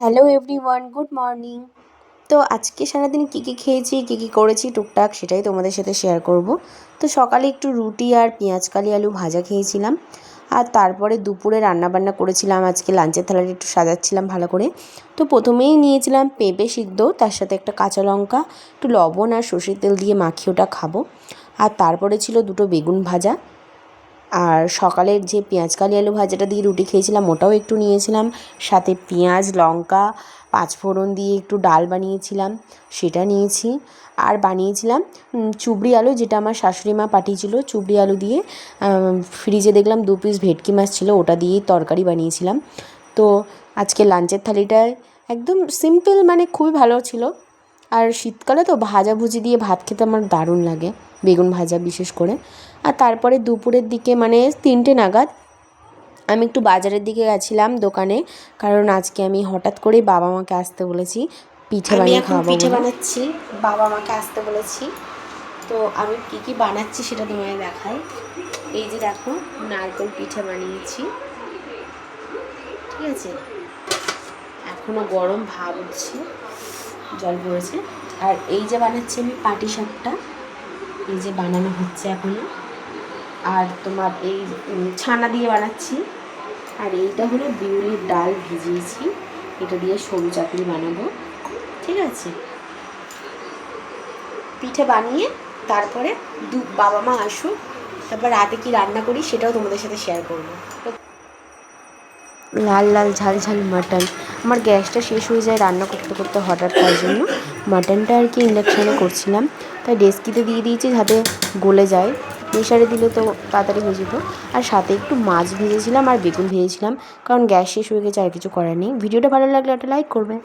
Hello everyone, good morning. তো আজকে সারাদিন কী খেয়েছি, কী করেছি টুকটাক সেটাই তোমাদের সাথে শেয়ার করব। তো সকালে একটু রুটি আর পেঁয়াজকালি আলু ভাজা খেয়েছিলাম। আর তারপরে দুপুরে রান্নাবান্না করেছিলাম। আজকে লাঞ্চের থালাটা একটু সাজাচ্ছিলাম ভালো করে। তো প্রথমেই নিয়েছিলাম পেঁপে সিদ্ধ, তার সাথে একটা কাঁচা লঙ্কা, একটু লবণ আর সর্ষের তেল দিয়ে মাখিয়ে ওটা খাবো। আর তারপরে ছিল দুটো বেগুন ভাজা। আর সকালের যে পেঁয়াজকালি আলু ভাজাটা দিয়ে রুটি খেয়েছিলাম ওটাও একটু নিয়েছিলাম, সাথে পেঁয়াজ লঙ্কা পাঁচফোড়ন দিয়ে একটু ডাল বানিয়েছিলাম সেটা নিয়েছি। আর বানিয়েছিলাম চুবড়ি আলু, যেটা আমার শাশুড়ি মা পাঠিয়েছিল। চুবড়ি আলু দিয়ে ফ্রিজে দেখলাম 2 পিস ভেটকি মাছ ছিল, ওটা দিয়েই তরকারি বানিয়েছিলাম। তো আজকে লাঞ্চের থালিটায় একদম সিম্পল, মানে খুবই ভালো ছিল। আর শীতকালে তো ভাজাভুজি দিয়ে ভাত খেতে আমার দারুণ লাগে, বেগুন ভাজা বিশেষ করে। আর তারপরে দুপুরের দিকে মানে 3টে নাগাদ আমি একটু বাজারের দিকে গেছিলাম দোকানে, কারণ আজকে আমি হঠাৎ করেই বাবা মাকে আসতে বলেছি পিঠে বানিয়ে খাওয়াবো বলে। পিঠে বানাচ্ছি, বাবা মাকে আসতে বলেছি। তো আমি কী বানাচ্ছি সেটা তোমায় দেখাই। এই যে দেখো, নারকেল পিঠে বানিয়েছি, ঠিক আছে। এখনও গরম ভাব উঠছে, জল পড়েছে। আর এই যে বানাচ্ছি আমি পাটিসাপটা, এই যে বানানো হচ্ছে এখনও। আর তোমার এই ছানা দিয়ে বানাচ্ছি। আর এইটা হলো বিউলির ডাল ভিজিয়েছি, এটা দিয়ে সরু চাটনি বানাবো, ঠিক আছে। পিঠে বানিয়ে তারপরে বাবা মা আসুক, তারপর রাতে কি রান্না করি সেটাও তোমাদের সাথে শেয়ার করবো। লাল লাল ঝাল ঝাল মাটন। আমার গ্যাসটা শেষ হয়ে যায় রান্না করতে করতে হঠাৎ, তার জন্য মাটনটা আর কি ইন্ডাকশানে করছিলাম, তাই ডেস্কিতে দিয়ে দিয়েছি যাতে গলে যায়। প্রেশারে দিলে তো তাড়াতাড়ি হয়ে যেত। আর সাথে একটু মাছ ভেজেছিলাম আর বেগুন ভেজেছিলাম, কারণ গ্যাস শেষ হয়ে গেছে, আর কিছু করার নেই। ভিডিওটা ভালো লাগলে একটা লাইক করবে।